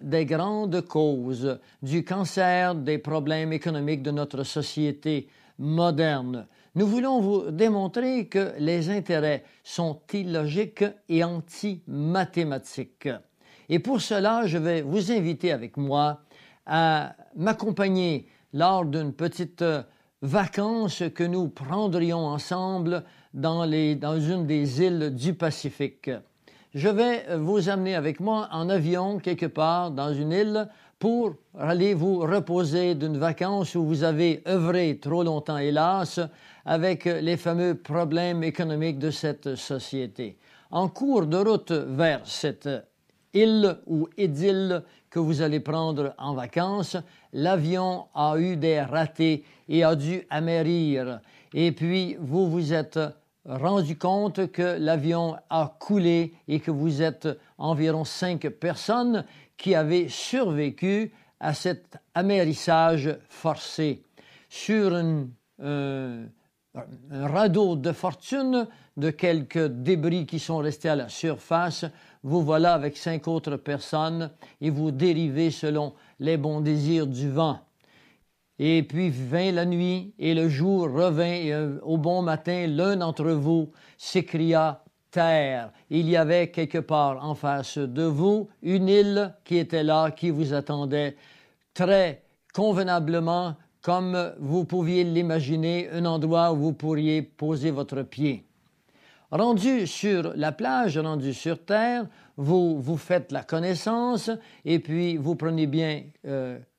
des grandes causes du cancer, des problèmes économiques de notre société moderne. Nous voulons vous démontrer que les intérêts sont illogiques et anti-mathématiques. Et pour cela, je vais vous inviter avec moi à m'accompagner lors d'une petite vacance que nous prendrions ensemble dans une des îles du Pacifique. Je vais vous amener avec moi en avion quelque part dans une île pour aller vous reposer d'une vacance où vous avez œuvré trop longtemps, hélas, avec les fameux problèmes économiques de cette société. En cours de route vers cette île ou idylle que vous allez prendre en vacances, l'avion a eu des ratés et a dû amérir. Et puis, vous vous êtes rendu compte que l'avion a coulé et que vous êtes environ 5 personnes qui avaient survécu à cet amérissage forcé. Sur un radeau de fortune de quelques débris qui sont restés à la surface, vous voilà avec 5 autres personnes et vous dérivez selon les bons désirs du vent. Et puis vint la nuit et le jour revint et au bon matin, l'un d'entre vous s'écria « Terre ». Il y avait quelque part en face de vous une île qui était là, qui vous attendait très convenablement, comme vous pouviez l'imaginer, un endroit où vous pourriez poser votre pied. Rendu sur la plage, rendu sur terre, vous faites la connaissance et puis vous prenez bien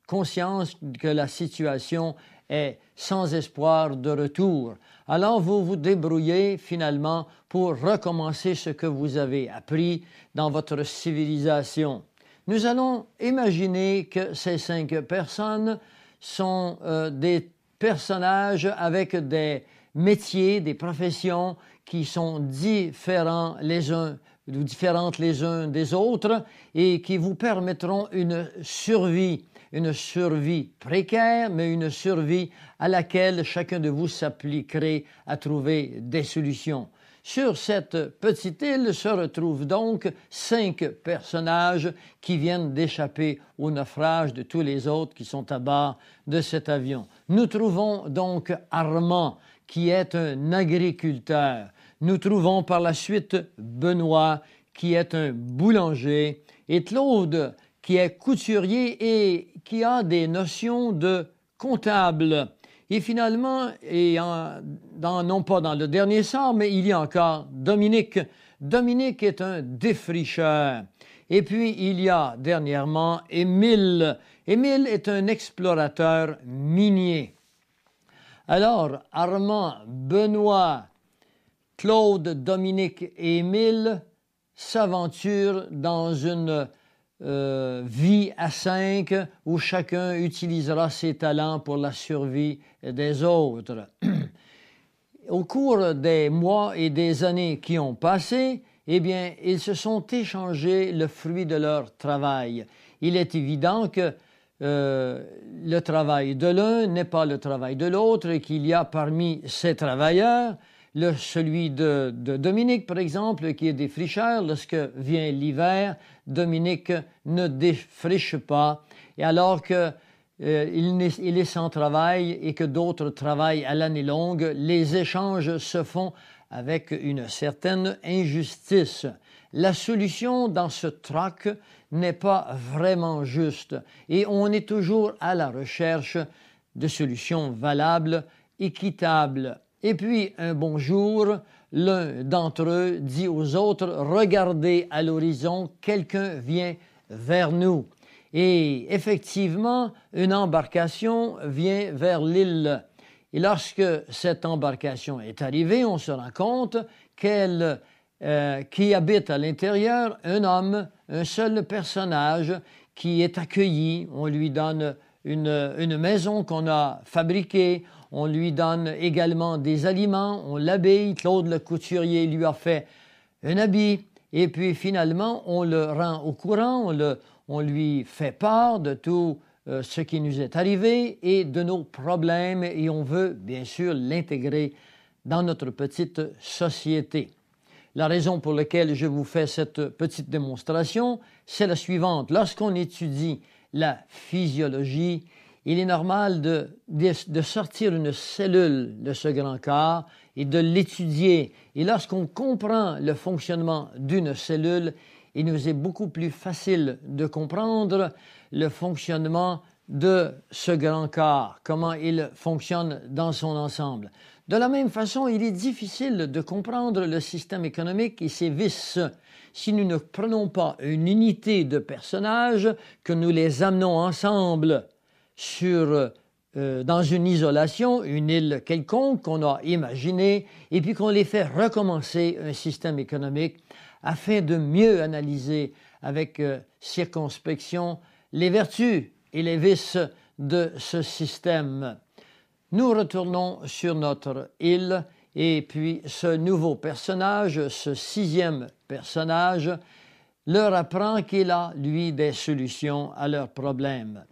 conscience que la situation est sans espoir de retour. Alors vous vous débrouillez finalement pour recommencer ce que vous avez appris dans votre civilisation. Nous allons imaginer que ces 5 personnes sont des personnages avec des métiers, des professions qui sont différentes les uns des autres et qui vous permettront une survie précaire, mais une survie à laquelle chacun de vous s'appliquerait à trouver des solutions. Sur cette petite île se retrouvent donc 5 personnages qui viennent d'échapper au naufrage de tous les autres qui sont à bord de cet avion. Nous trouvons donc Armand, qui est un agriculteur. Nous trouvons par la suite Benoît, qui est un boulanger, et Claude, qui est couturier et qui a des notions de comptable. Et finalement, non pas dans le dernier sort, mais il y a encore Dominique. Dominique est un défricheur. Et puis, il y a dernièrement Émile. Émile est un explorateur minier. Alors, Armand, Benoît, Claude, Dominique et Émile s'aventurent dans une vie à 5 où chacun utilisera ses talents pour la survie des autres. Au cours des mois et des années qui ont passé, eh bien, ils se sont échangés le fruit de leur travail. Il est évident que le travail de l'un n'est pas le travail de l'autre et qu'il y a parmi ces travailleurs celui de Dominique, par exemple, qui est défricheur. Lorsque vient l'hiver, Dominique ne défriche pas. Et alors qu'il est sans travail et que d'autres travaillent à l'année longue, les échanges se font avec une certaine injustice. La solution dans ce troc n'est pas vraiment juste et on est toujours à la recherche de solutions valables, équitables. Et puis, un bon jour, l'un d'entre eux dit aux autres « Regardez à l'horizon, quelqu'un vient vers nous ». Et effectivement, une embarcation vient vers l'île. Et lorsque cette embarcation est arrivée, on se rend compte qui habite à l'intérieur un homme, un seul personnage qui est accueilli. On lui donne une maison qu'on a fabriquée. On lui donne également des aliments, on l'habille. Claude le couturier lui a fait un habit. Et puis finalement, on le rend au courant, on lui fait part de tout ce qui nous est arrivé et de nos problèmes. Et on veut bien sûr l'intégrer dans notre petite société. La raison pour laquelle je vous fais cette petite démonstration, c'est la suivante. Lorsqu'on étudie la physiologie, il est normal de sortir une cellule de ce grand corps et de l'étudier. Et lorsqu'on comprend le fonctionnement d'une cellule, il nous est beaucoup plus facile de comprendre le fonctionnement de ce grand corps, comment il fonctionne dans son ensemble. De la même façon, il est difficile de comprendre le système économique et ses vices si nous ne prenons pas une unité de personnages, que nous les amenons ensemble dans une isolation, une île quelconque qu'on a imaginée, et puis qu'on les fait recommencer un système économique afin de mieux analyser avec circonspection les vertus et les vices de ce système. Nous retournons sur notre île et puis ce nouveau personnage, ce sixième personnage, leur apprend qu'il a, lui, des solutions à leurs problèmes.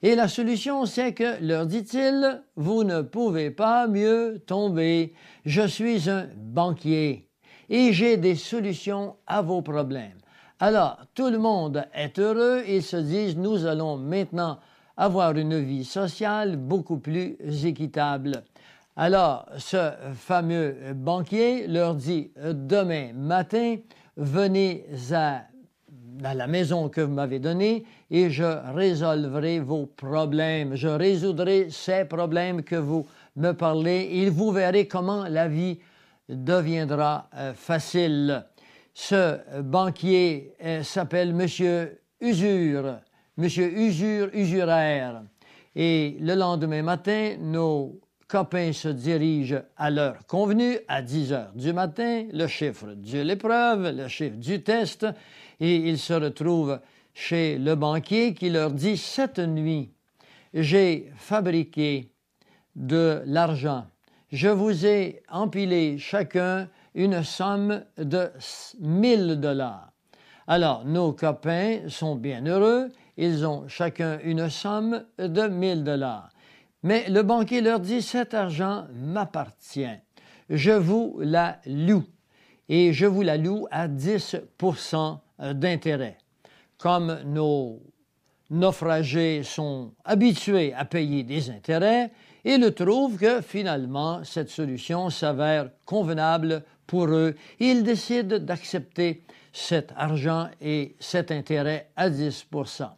Et la solution, c'est que, leur dit-il, vous ne pouvez pas mieux tomber. Je suis un banquier et j'ai des solutions à vos problèmes. Alors, tout le monde est heureux, ils se disent, nous allons maintenant avoir une vie sociale beaucoup plus équitable. Alors, ce fameux banquier leur dit, demain matin, venez à la maison que vous m'avez donnée et je résolverai vos problèmes. Je résoudrai ces problèmes que vous me parlez et vous verrez comment la vie deviendra facile. Ce banquier s'appelle Monsieur Usure, Monsieur Usuraire. Et le lendemain matin, nos copains se dirigent à l'heure convenue, à 10 heures du matin, le chiffre de l'épreuve, le chiffre du test, et ils se retrouvent chez le banquier qui leur dit « Cette nuit, j'ai fabriqué de l'argent. Je vous ai empilé chacun une somme de 1000 $. Alors, nos copains sont bien heureux, ils ont chacun une somme de 1000 $. Mais le banquier leur dit, cet argent m'appartient, je vous la loue, et je vous la loue à 10% d'intérêt. Comme nos naufragés sont habitués à payer des intérêts, ils trouvent que finalement cette solution s'avère convenable pour eux. Ils décident d'accepter cet argent et cet intérêt à 10%.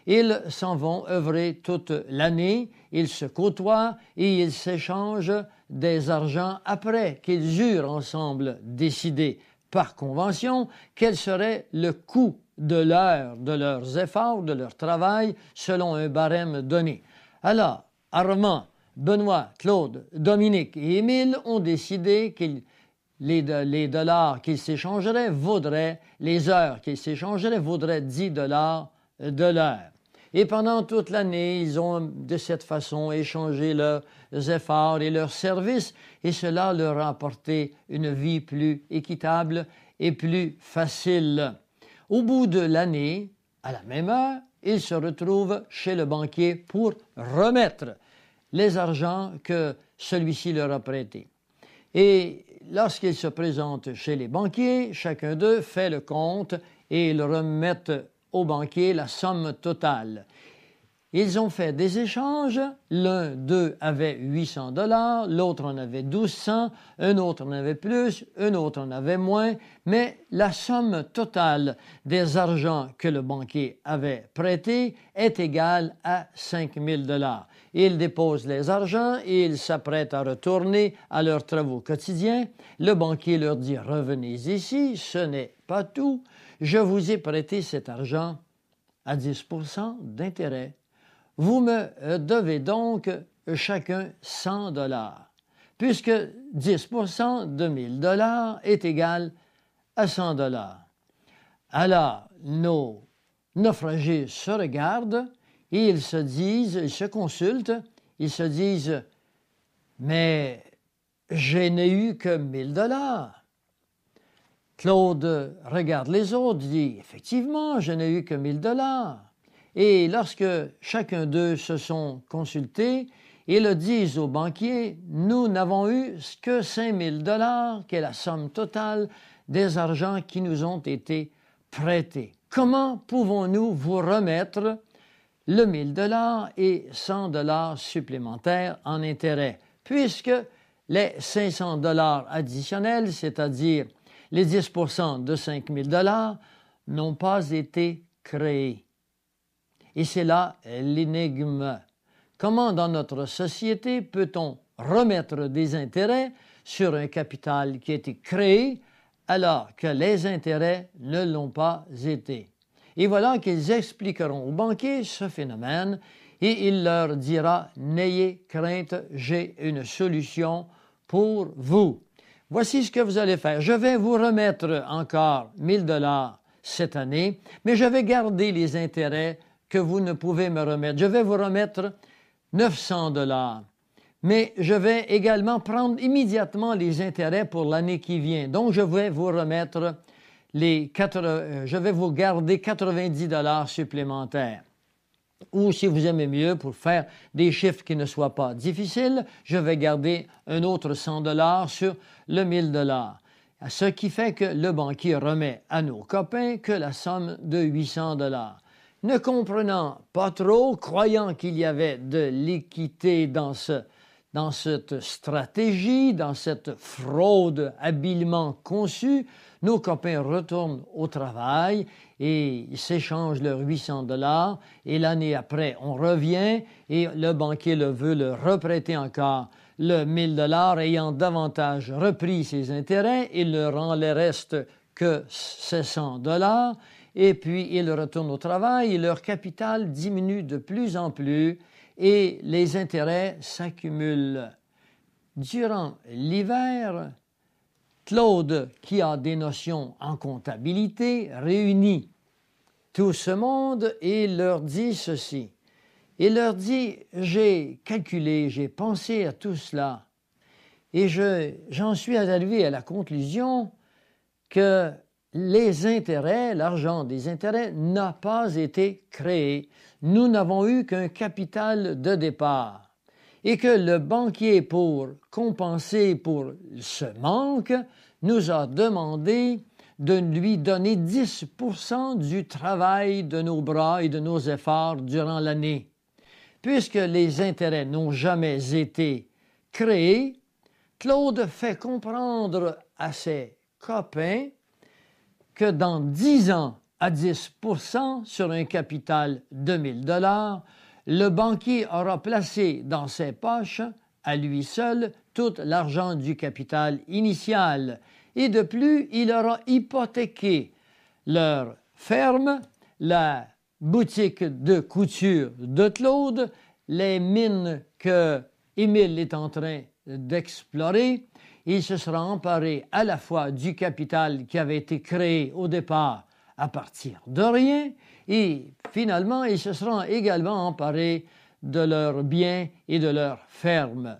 Ils s'en vont œuvrer toute l'année, ils se côtoient et ils s'échangent des argents après qu'ils eurent ensemble décidé par convention quel serait le coût de leurs efforts, de leur travail, selon un barème donné. Alors, Armand, Benoît, Claude, Dominique et Émile ont décidé que les dollars qu'ils s'échangeraient vaudraient, les heures qu'ils s'échangeraient vaudraient 10 $ de l'heure. Et pendant toute l'année, ils ont de cette façon échangé leurs efforts et leurs services, et cela leur a apporté une vie plus équitable et plus facile. Au bout de l'année, à la même heure, ils se retrouvent chez le banquier pour remettre les argents que celui-ci leur a prêtés. Et lorsqu'ils se présentent chez les banquiers, chacun d'eux fait le compte et ils remettent au banquier la somme totale. Ils ont fait des échanges, l'un d'eux avait 800 $, l'autre en avait 1200, un autre en avait plus, un autre en avait moins, mais la somme totale des argents que le banquier avait prêtés est égale à 5000 $. Ils déposent les argents et ils s'apprêtent à retourner à leurs travaux quotidiens. Le banquier leur dit « Revenez ici, ce n'est pas tout. Je vous ai prêté cet argent à 10% d'intérêt. Vous me devez donc chacun 100 $, puisque 10% de 1000 $ est égal à 100 $. Alors, nos naufragés se regardent et ils se consultent, ils se disent « Mais je n'ai eu que 1000 $. Claude regarde les autres, dit « Effectivement, je n'ai eu que 1000 $. Et lorsque chacun d'eux se sont consultés, ils disent au banquier « Nous n'avons eu que 5000 $, qui est la somme totale des argents qui nous ont été prêtés. Comment pouvons-nous vous remettre le 1 000 $ et 100 $ supplémentaires en intérêt, puisque les 500 $ additionnels, c'est-à-dire les 10 % de 5 000 $, n'ont pas été créés. Et c'est là l'énigme. Comment dans notre société peut-on remettre des intérêts sur un capital qui a été créé alors que les intérêts ne l'ont pas été? Et voilà qu'ils expliqueront aux banquiers ce phénomène et il leur dira « N'ayez crainte, j'ai une solution pour vous. Voici ce que vous allez faire. Je vais vous remettre encore 1 000 $ cette année, mais je vais garder les intérêts que vous ne pouvez me remettre. Je vais vous remettre 900 $. Mais je vais également prendre immédiatement les intérêts pour l'année qui vient. Donc, je vais vous remettre je vais vous garder 90 $ supplémentaires. Ou si vous aimez mieux, pour faire des chiffres qui ne soient pas difficiles, je vais garder un autre 100 $ sur le 1 000 $. Ce qui fait que le banquier remet à nos copains que la somme de 800 $. Ne comprenant pas trop, croyant qu'il y avait de l'équité dans cette stratégie, dans cette fraude habilement conçue, nos copains retournent au travail et ils s'échangent leurs 800 $ et l'année après, on revient et le banquier veut le reprêter encore le 1 000 $ ayant davantage repris ses intérêts, il ne rend le reste que 700 $ et puis ils retournent au travail et leur capital diminue de plus en plus et les intérêts s'accumulent. Durant l'hiver, Claude, qui a des notions en comptabilité, réunit tout ce monde et leur dit ceci. Il leur dit, j'ai calculé, j'ai pensé à tout cela et j'en suis arrivé à la conclusion que les intérêts, l'argent des intérêts n'a pas été créé. Nous n'avons eu qu'un capital de départ et que le banquier, pour compenser pour ce manque, nous a demandé de lui donner 10 % du travail de nos bras et de nos efforts durant l'année. Puisque les intérêts n'ont jamais été créés, Claude fait comprendre à ses copains que dans 10 ans, à 10 % sur un capital de 1 000 $, le banquier aura placé dans ses poches, à lui seul, tout l'argent du capital initial. Et de plus, il aura hypothéqué leur ferme, la boutique de couture de Claude, les mines que Émile est en train d'explorer. Il se sera emparé à la fois du capital qui avait été créé au départ à partir de rien et finalement il se sera également emparé de leurs biens et de leurs fermes.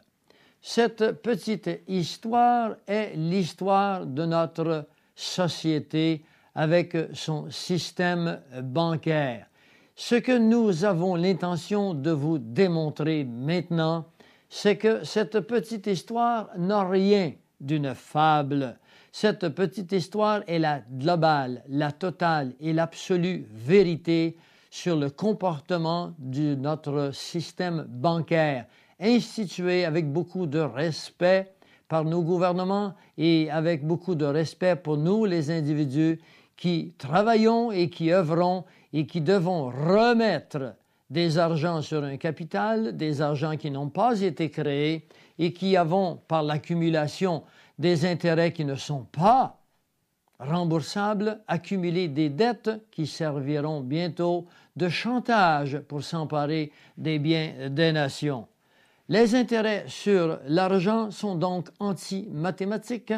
Cette petite histoire est l'histoire de notre société avec son système bancaire. Ce que nous avons l'intention de vous démontrer maintenant, c'est que cette petite histoire n'a rien d'une fable. Cette petite histoire est la globale, la totale et l'absolue vérité sur le comportement de notre système bancaire, institué avec beaucoup de respect par nos gouvernements et avec beaucoup de respect pour nous, les individus qui travaillons et qui œuvrons et qui devons remettre des argents sur un capital, des argents qui n'ont pas été créés et qui avons, par l'accumulation des intérêts qui ne sont pas remboursables, accumulé des dettes qui serviront bientôt de chantage pour s'emparer des biens des nations. Les intérêts sur l'argent sont donc anti-mathématiques,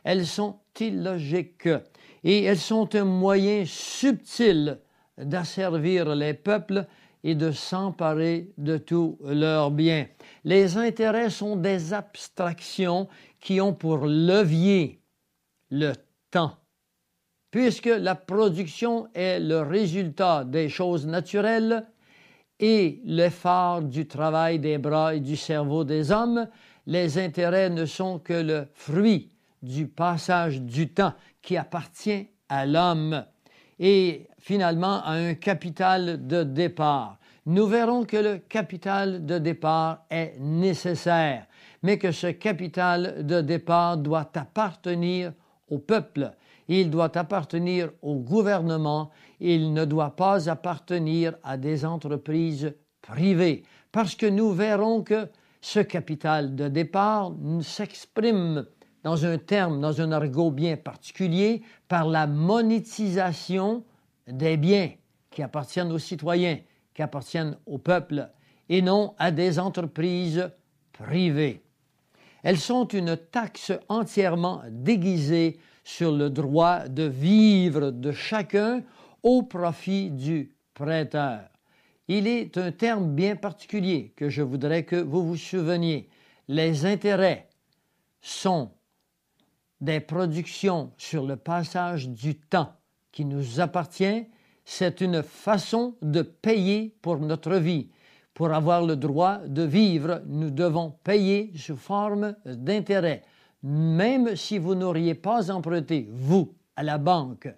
elles sont illogiques et elles sont un moyen subtil d'asservir les peuples et de s'emparer de tous leurs biens. Les intérêts sont des abstractions qui ont pour levier le temps. Puisque la production est le résultat des choses naturelles et l'effort du travail des bras et du cerveau des hommes, les intérêts ne sont que le fruit du passage du temps qui appartient à l'homme et finalement à un capital de départ. Nous verrons que le capital de départ est nécessaire, mais que ce capital de départ doit appartenir au peuple, il doit appartenir au gouvernement, il ne doit pas appartenir à des entreprises privées, parce que nous verrons que ce capital de départ s'exprime dans un terme, dans un argot bien particulier, par la monétisation des biens qui appartiennent aux citoyens, qui appartiennent au peuple, et non à des entreprises privées. Elles sont une taxe entièrement déguisée sur le droit de vivre de chacun au profit du prêteur. Il est un terme bien particulier que je voudrais que vous vous souveniez. Les intérêts sont des productions sur le passage du temps qui nous appartient. C'est une façon de payer pour notre vie. Pour avoir le droit de vivre, nous devons payer sous forme d'intérêt. Même si vous n'auriez pas emprunté, vous, à la banque,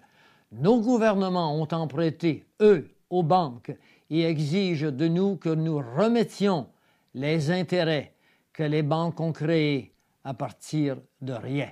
nos gouvernements ont emprunté, eux, aux banques, et exigent de nous que nous remettions les intérêts que les banques ont créés à partir de rien.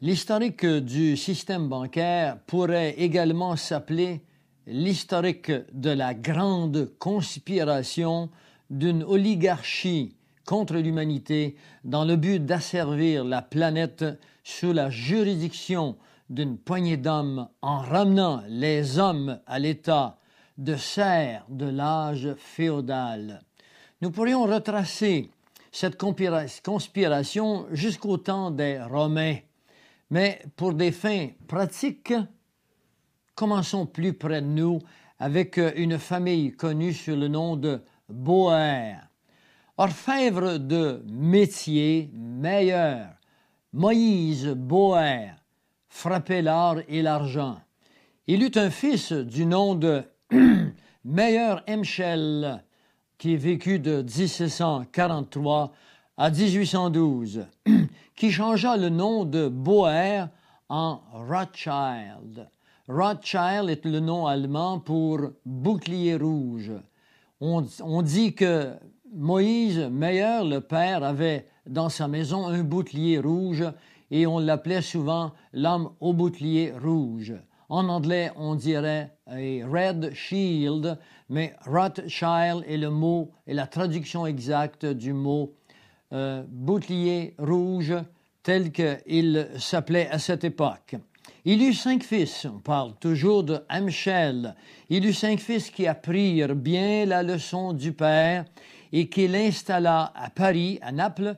L'historique du système bancaire pourrait également s'appeler l'historique de la grande conspiration d'une oligarchie contre l'humanité dans le but d'asservir la planète sous la juridiction d'une poignée d'hommes en ramenant les hommes à l'état de serfs de l'âge féodal. Nous pourrions retracer cette conspiration jusqu'au temps des Romains. Mais pour des fins pratiques, commençons plus près de nous avec une famille connue sous le nom de Boer. Orfèvre de métier meilleur, Moïse Boer frappait l'or et l'argent. Il eut un fils du nom de Meyer Emschel qui vécut de 1743 à 1812, qui changea le nom de Boer en Rothschild. Rothschild est le nom allemand pour bouclier rouge. On dit que Moïse Meyer, le père, avait dans sa maison un bouclier rouge et on l'appelait souvent l'homme au bouclier rouge. En anglais, on dirait a red shield, mais Rothschild est le mot et la traduction exacte du mot bouclier rouge tel qu'il s'appelait à cette époque. Il eut 5 fils, on parle toujours de Amschel. Il eut 5 fils qui apprirent bien la leçon du père et qu'il installa à Paris, à Naples,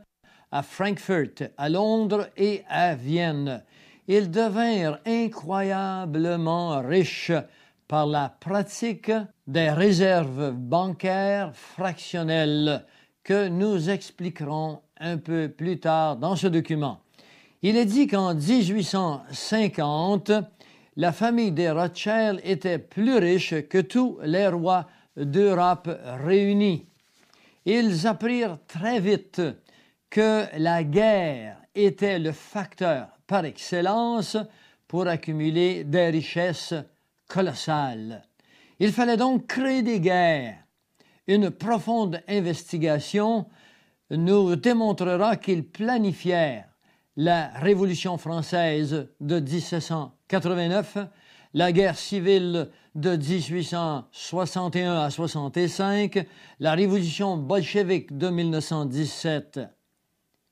à Francfort, à Londres et à Vienne. ils devinrent incroyablement riches par la pratique des réserves bancaires fractionnelles que nous expliquerons un peu plus tard dans ce document. Il est dit qu'en 1850, la famille des Rothschild était plus riche que tous les rois d'Europe réunis. Ils apprirent très vite que la guerre était le facteur par excellence pour accumuler des richesses colossales. Il fallait donc créer des guerres. Une profonde investigation nous démontrera qu'ils planifièrent la Révolution française de 1789, la guerre civile de 1861 à 65, la Révolution bolchevique de 1917.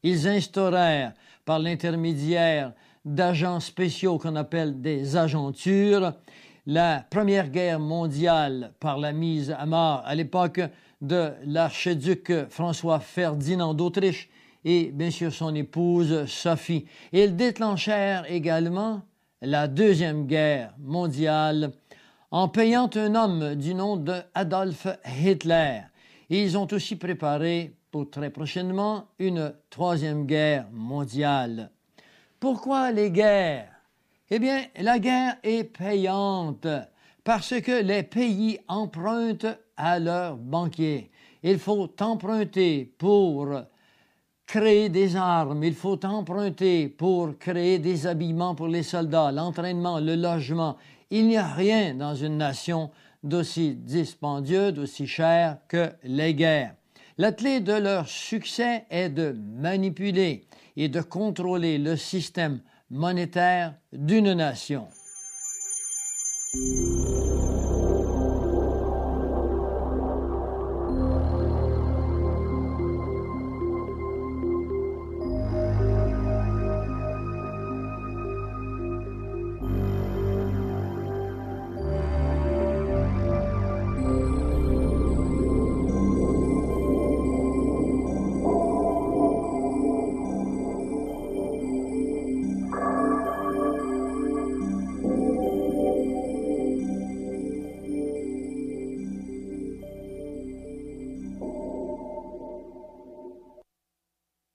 Ils instaurèrent, par l'intermédiaire d'agents spéciaux qu'on appelle des agentures, la Première Guerre mondiale par la mise à mort à l'époque de l'archiduc François Ferdinand d'Autriche et bien sûr son épouse Sophie. Ils déclenchèrent également la Deuxième Guerre mondiale en payant un homme du nom d'Adolf Hitler. Et ils ont aussi préparé pour très prochainement une Troisième Guerre mondiale. Pourquoi les guerres? Eh bien, la guerre est payante parce que les pays empruntent à leurs banquiers. Il faut emprunter pour créer des armes, il faut emprunter pour créer des habillements pour les soldats, l'entraînement, le logement. Il n'y a rien dans une nation d'aussi dispendieux, d'aussi cher que les guerres. La clé de leur succès est de manipuler et de contrôler le système monétaire d'une nation.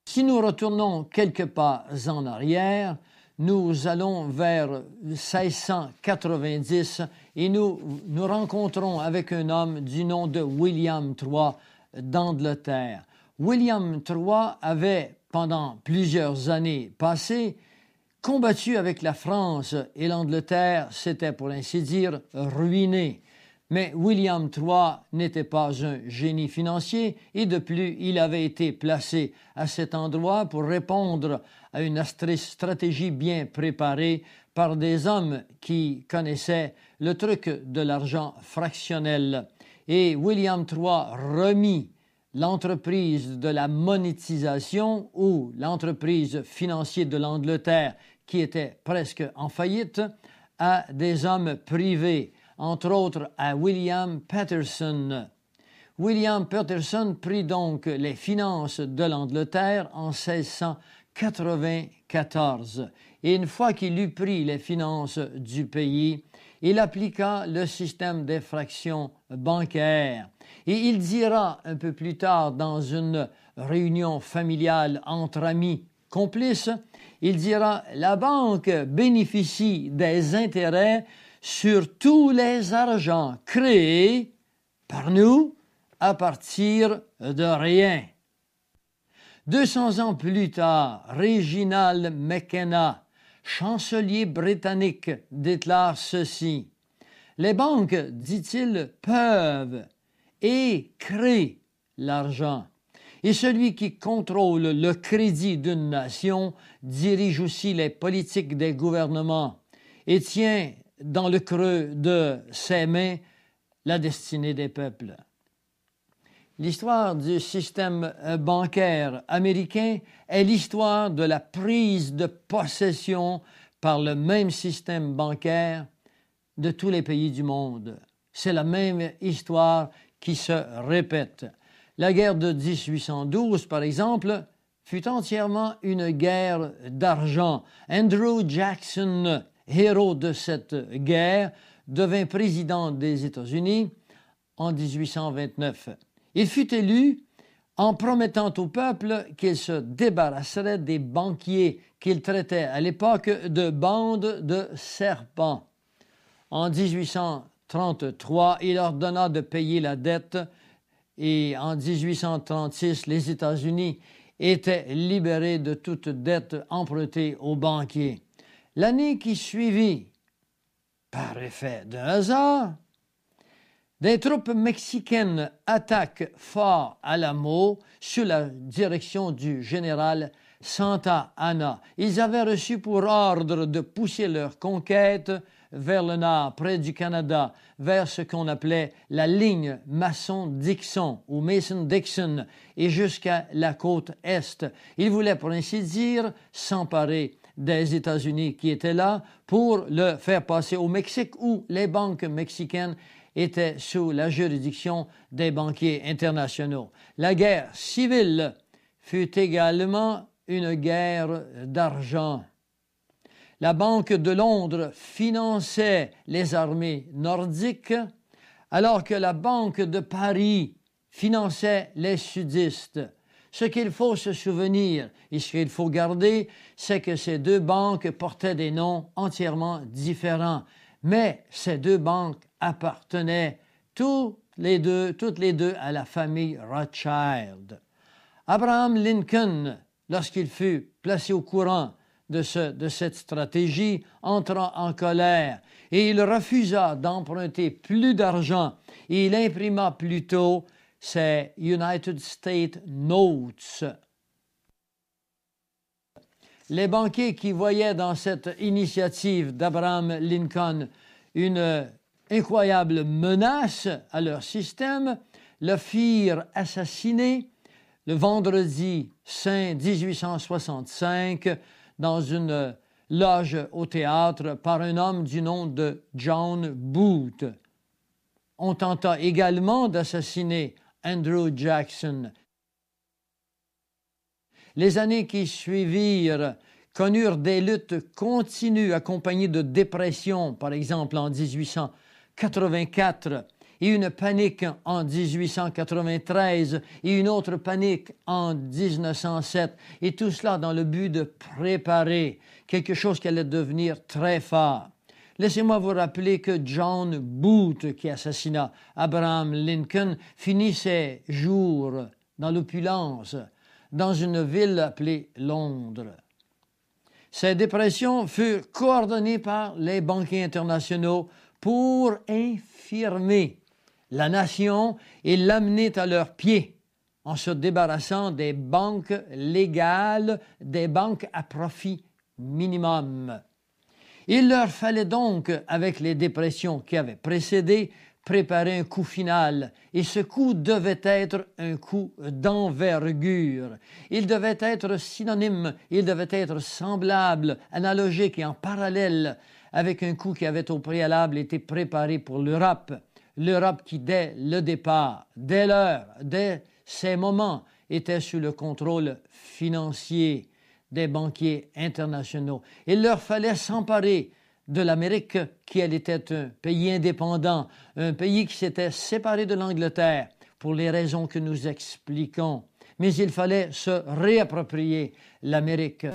Si nous retournons quelques pas en arrière, nous allons vers 1690 et nous rencontrons avec un homme du nom de William III d'Angleterre. William III avait, pendant plusieurs années passées, combattu avec la France et l'Angleterre s'était, pour ainsi dire, ruinée. Mais William III n'était pas un génie financier et de plus, il avait été placé à cet endroit pour répondre à une stratégie bien préparée par des hommes qui connaissaient le truc de l'argent fractionnel. Et William III remit l'entreprise de la monétisation ou l'entreprise financière de l'Angleterre qui était presque en faillite à des hommes privés, entre autres à William Paterson. William Paterson prit donc les finances de l'Angleterre en 1694. Et une fois qu'il eut pris les finances du pays, il appliqua le système d'effraction bancaire. Et il dira un peu plus tard dans une réunion familiale entre amis complices, il dira « La banque bénéficie des intérêts sur tous les argents créés par nous à partir de rien. » 200 ans plus tard, Reginald McKenna, chancelier britannique, déclare ceci. « Les banques, dit-il, peuvent et créent l'argent. Et celui qui contrôle le crédit d'une nation dirige aussi les politiques des gouvernements et tient dans le creux de ses mains la destinée des peuples. » L'histoire du système bancaire américain est l'histoire de la prise de possession par le même système bancaire de tous les pays du monde. C'est la même histoire qui se répète. La guerre de 1812, par exemple, fut entièrement une guerre d'argent. Andrew Jackson, héros de cette guerre, devint président des États-Unis en 1829. Il fut élu en promettant au peuple qu'il se débarrasserait des banquiers qu'il traitait à l'époque de bandes de serpents. En 1833, il ordonna de payer la dette et en 1836, les États-Unis étaient libérés de toute dette empruntée aux banquiers. L'année qui suivit, par effet de hasard, des troupes mexicaines attaquent Fort Alamo sous la direction du général Santa Anna. Ils avaient reçu pour ordre de pousser leur conquête vers le nord, près du Canada, vers ce qu'on appelait la ligne Mason-Dixon ou Mason-Dixon et jusqu'à la côte est. Ils voulaient, pour ainsi dire, s'emparer des États-Unis qui étaient là pour le faire passer au Mexique où les banques mexicaines étaient sous la juridiction des banquiers internationaux. La guerre civile fut également une guerre d'argent. La Banque de Londres finançait les armées nordiques, alors que la Banque de Paris finançait les sudistes. Ce qu'il faut se souvenir et ce qu'il faut garder, c'est que ces deux banques portaient des noms entièrement différents, mais ces deux banques appartenaient toutes les deux à la famille Rothschild. Abraham Lincoln, lorsqu'il fut placé au courant de cette stratégie, entra en colère et il refusa d'emprunter plus d'argent et il imprima plutôt ses United States Notes. Les banquiers qui voyaient dans cette initiative d'Abraham Lincoln une incroyable menace à leur système le firent assassiner le vendredi saint 1865 dans une loge au théâtre par un homme du nom de John Booth. On tenta également d'assassiner Andrew Jackson. Les années qui suivirent connurent des luttes continues accompagnées de dépressions, par exemple en 1884, et une panique en 1893 et une autre panique en 1907, et tout cela dans le but de préparer quelque chose qui allait devenir très fort. Laissez-moi vous rappeler que John Booth, qui assassina Abraham Lincoln, finit ses jours dans l'opulence, dans une ville appelée Londres. Ces dépressions furent coordonnées par les banquiers internationaux pour infirmer la nation et l'amener à leurs pieds en se débarrassant des banques légales, des banques à profit minimum. Il leur fallait donc, avec les dépressions qui avaient précédé, préparer un coup final. Et ce coup devait être un coup d'envergure. Il devait être synonyme, il devait être semblable, analogique et en parallèle avec un coup qui avait au préalable été préparé pour l'Europe. L'Europe qui, dès le départ, dès l'heure, dès ces moments, était sous le contrôle financier des banquiers internationaux. Il leur fallait s'emparer de l'Amérique, qui elle était un pays indépendant, un pays qui s'était séparé de l'Angleterre pour les raisons que nous expliquons. Mais il fallait se réapproprier l'Amérique.